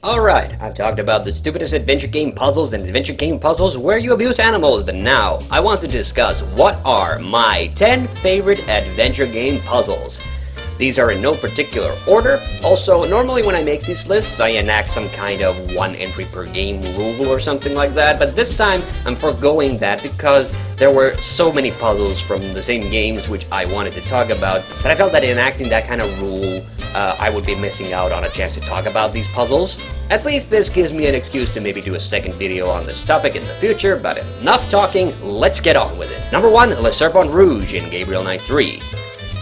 Alright, I've talked about the stupidest adventure game puzzles and adventure game puzzles where you abuse animals, but now I want to discuss what are my 10 favorite adventure game puzzles. These are in no particular order. Also, normally when I make these lists, I enact some kind of one entry per game rule or something like that, but this time I'm foregoing that because there were so many puzzles from the same games which I wanted to talk about that I felt that enacting that kind of rule, I would be missing out on a chance to talk about these puzzles. At least this gives me an excuse to maybe do a second video on this topic in the future, but enough talking, let's get on with it. Number 1, Le Serpent Rouge in Gabriel Knight 3.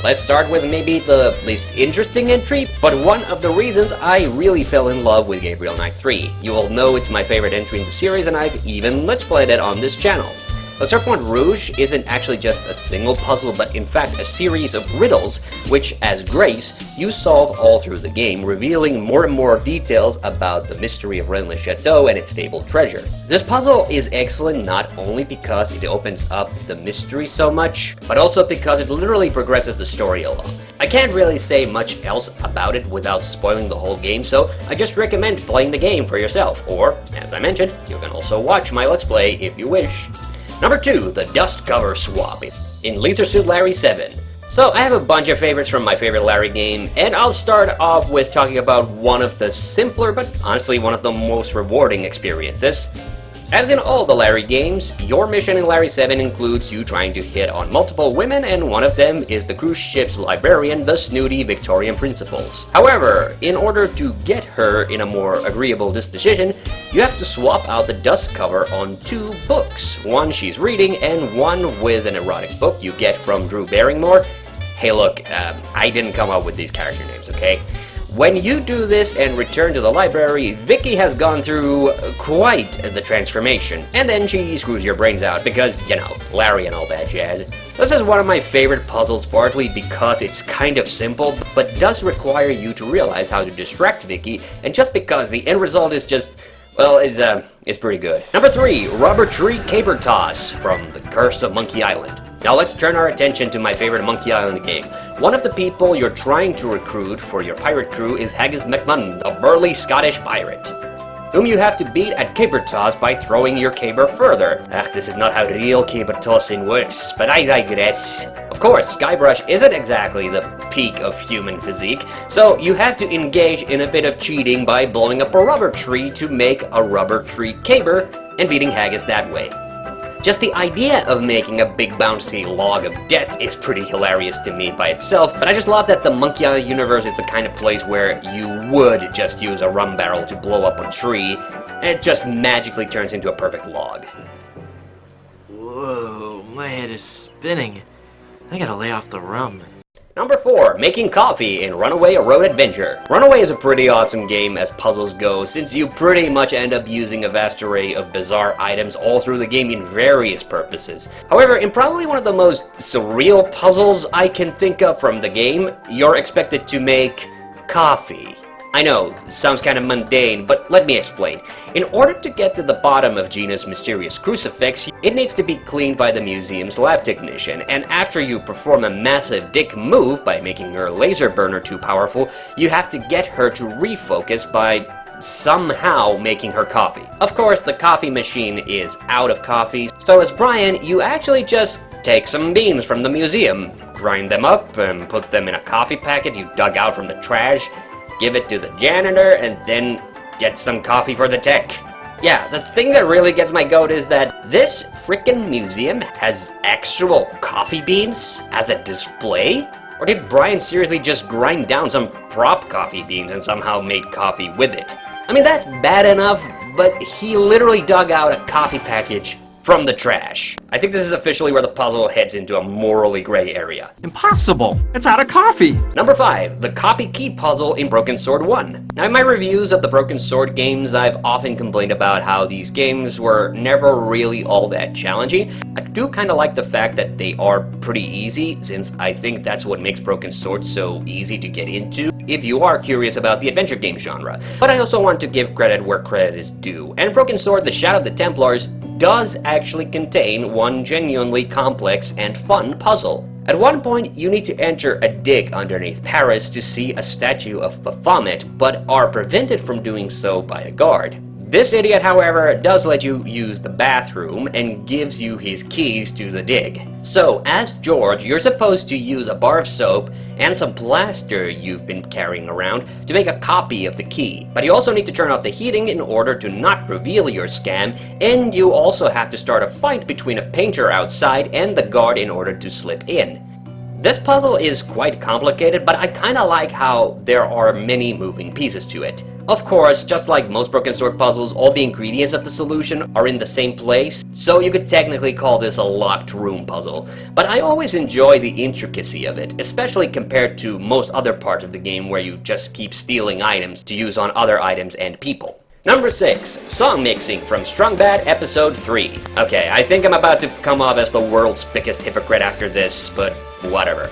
Let's start with maybe the least interesting entry, but one of the reasons I really fell in love with Gabriel Knight 3. You all know it's my favorite entry in the series, and I've even Let's Played it on this channel. Le Serpent Rouge isn't actually just a single puzzle, but in fact a series of riddles, which, as Grace, you solve all through the game, revealing more and more details about the mystery of Rennes Chateau and its fabled treasure. This puzzle is excellent not only because it opens up the mystery so much, but also because it literally progresses the story along. I can't really say much else about it without spoiling the whole game, so I just recommend playing the game for yourself, or, as I mentioned, you can also watch my Let's Play if you wish. Number 2, the dust cover swap in Leisure Suit Larry 7. So I have a bunch of favorites from my favorite Larry game, and I'll start off with talking about one of the simpler, but honestly one of the most rewarding experiences. As in all the Larry games, your mission in Larry 7 includes you trying to hit on multiple women, and one of them is the cruise ship's librarian, the snooty Victorian Principals. However, in order to get her in a more agreeable disposition, you have to swap out the dust cover on 2 books. One she's reading, and one with an erotic book you get from Drew Barrymore. Hey look, I didn't come up with these character names, okay? When you do this and return to the library, Vicky has gone through quite the transformation, and then she screws your brains out because, you know, Larry and all that jazz. This is one of my favorite puzzles, partly because it's kind of simple, but does require you to realize how to distract Vicky, and just because the end result is just, well, it's pretty good. Number 3, Rubber Tree Caper Toss from The Curse of Monkey Island. Now let's turn our attention to my favorite Monkey Island game. One of the people you're trying to recruit for your pirate crew is Haggis McMahon, a burly Scottish pirate, whom you have to beat at caper toss by throwing your caber further. This is not how real caber tossing works, but I digress. Of course, Skybrush isn't exactly the peak of human physique, so you have to engage in a bit of cheating by blowing up a rubber tree to make a rubber tree caber and beating Haggis that way. Just the idea of making a big bouncy log of death is pretty hilarious to me by itself, but I just love that the Monkey Island universe is the kind of place where you would just use a rum barrel to blow up a tree, and it just magically turns into a perfect log. Whoa, my head is spinning. I gotta lay off the rum. Number 4, making coffee in Runaway: A Road Adventure. Runaway is a pretty awesome game as puzzles go, since you pretty much end up using a vast array of bizarre items all through the game in various purposes. However, in probably one of the most surreal puzzles I can think of from the game, you're expected to make coffee. I know, sounds kind of mundane, but let me explain. In order to get to the bottom of Gina's mysterious crucifix, it needs to be cleaned by the museum's lab technician, and after you perform a massive dick move by making her laser burner too powerful, you have to get her to refocus by somehow making her coffee. Of course, the coffee machine is out of coffee, so as Brian, you actually just take some beans from the museum, grind them up, and put them in a coffee packet you dug out from the trash, give it to the janitor, and then get some coffee for the tech. Yeah, the thing that really gets my goat is that this frickin' museum has actual coffee beans as a display? Or did Brian seriously just grind down some prop coffee beans and somehow made coffee with it? I mean, that's bad enough, but he literally dug out a coffee package from the trash. I think this is officially where the puzzle heads into a morally gray area. Impossible! It's out of coffee! Number 5, the copy key puzzle in Broken Sword 1. Now in my reviews of the Broken Sword games, I've often complained about how these games were never really all that challenging. I do kind of like the fact that they are pretty easy, since I think that's what makes Broken Sword so easy to get into if you are curious about the adventure game genre. But I also want to give credit where credit is due, and Broken Sword: The Shadow of the Templars does actually contain one genuinely complex and fun puzzle. At one point, you need to enter a dig underneath Paris to see a statue of Baphomet, but are prevented from doing so by a guard. This idiot, however, does let you use the bathroom and gives you his keys to the dig. So, as George, you're supposed to use a bar of soap and some plaster you've been carrying around to make a copy of the key. But you also need to turn off the heating in order to not reveal your scam, and you also have to start a fight between a painter outside and the guard in order to slip in. This puzzle is quite complicated, but I kinda like how there are many moving pieces to it. Of course, just like most Broken Sword puzzles, all the ingredients of the solution are in the same place, so you could technically call this a locked room puzzle. But I always enjoy the intricacy of it, especially compared to most other parts of the game where you just keep stealing items to use on other items and people. Number 6, Song Mixing from Strong Bad Episode 3. Okay, I think I'm about to come off as the world's biggest hypocrite after this, but whatever.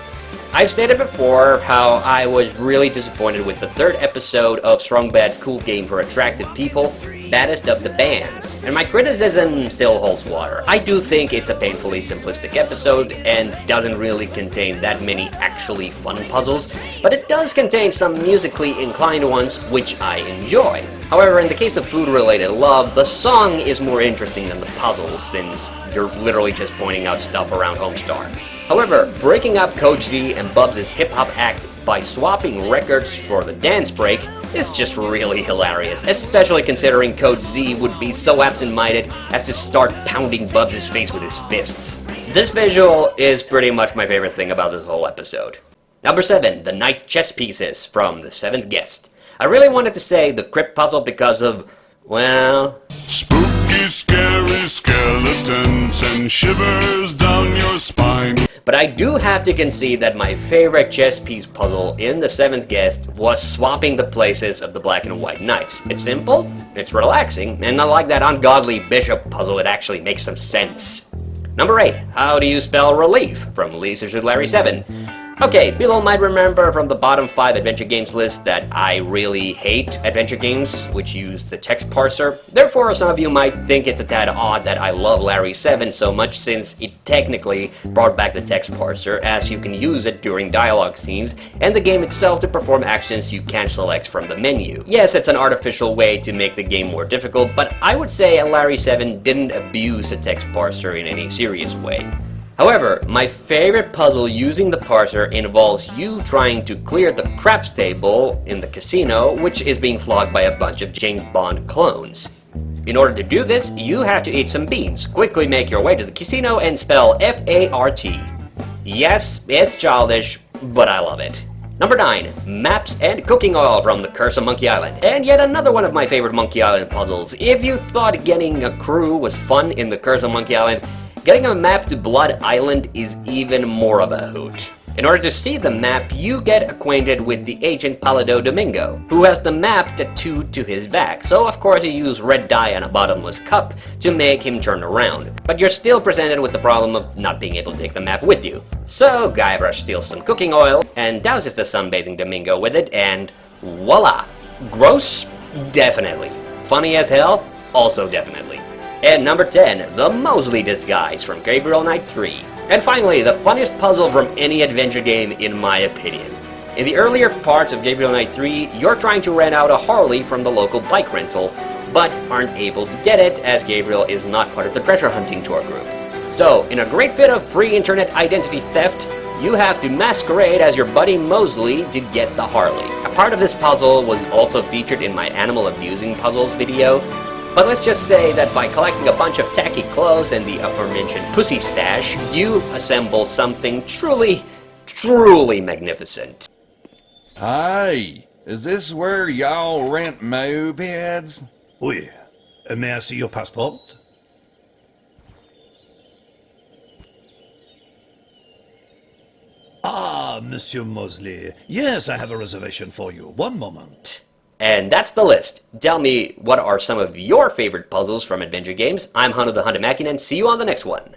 I've stated before how I was really disappointed with the third episode of Strong Bad's cool game for attractive people, Baddest of the Bands, and my criticism still holds water. I do think it's a painfully simplistic episode and doesn't really contain that many actually fun puzzles, but it does contain some musically inclined ones which I enjoy. However, in the case of food-related love, the song is more interesting than the puzzle, since you're literally just pointing out stuff around Homestar. However, breaking up Coach Z and Bubs' hip-hop act by swapping records for the dance break is just really hilarious, especially considering Coach Z would be so absent-minded as to start pounding Bubs' face with his fists. This visual is pretty much my favorite thing about this whole episode. Number 7, the ninth chess pieces from The Seventh Guest. I really wanted to say the crypt puzzle because of, well... Spooky, scary skeletons and shivers down your spine. But I do have to concede that my favorite chess piece puzzle in The Seventh Guest was swapping the places of the black and white knights. It's simple, it's relaxing, and unlike that ungodly bishop puzzle, it actually makes some sense. Number 8, how do you spell relief? From Lisa to Larry 7. Okay, people might remember from the bottom 5 adventure games list that I really hate adventure games which use the text parser. Therefore, some of you might think it's a tad odd that I love Larry 7 so much, since it technically brought back the text parser, as you can use it during dialogue scenes and the game itself to perform actions you can't select from the menu. Yes, it's an artificial way to make the game more difficult, but I would say Larry 7 didn't abuse the text parser in any serious way. However, my favorite puzzle using the parser involves you trying to clear the craps table in the casino, which is being flogged by a bunch of James Bond clones. In order to do this, you have to eat some beans, quickly make your way to the casino, and spell F-A-R-T. Yes, it's childish, but I love it. Number 9, maps and cooking oil from the Curse of Monkey Island. And yet another one of my favorite Monkey Island puzzles. If you thought getting a crew was fun in the Curse of Monkey Island, getting a map to Blood Island is even more of a hoot. In order to see the map, you get acquainted with the agent Palado Domingo, who has the map tattooed to his back, so of course you use red dye on a bottomless cup to make him turn around. But you're still presented with the problem of not being able to take the map with you. So Guybrush steals some cooking oil and douses the sunbathing Domingo with it, and voila! Gross? Definitely. Funny as hell? Also definitely. And number 10, the Mosely Disguise from Gabriel Knight 3. And finally, the funniest puzzle from any adventure game in my opinion. In the earlier parts of Gabriel Knight 3, you're trying to rent out a Harley from the local bike rental, but aren't able to get it as Gabriel is not part of the treasure hunting tour group. So, in a great fit of pre-internet identity theft, you have to masquerade as your buddy Mosely to get the Harley. A part of this puzzle was also featured in my animal abusing puzzles video, but let's just say that by collecting a bunch of tacky clothes and the aforementioned pussy stash, you assemble something truly, truly magnificent. Hi, is this where y'all rent mopeds? Oui. May I see your passport? Ah, Monsieur Mosely. Yes, I have a reservation for you. One moment. And that's the list. Tell me, what are some of your favorite puzzles from adventure games? I'm Hannu the Hunter Mäkinen. See you on the next one.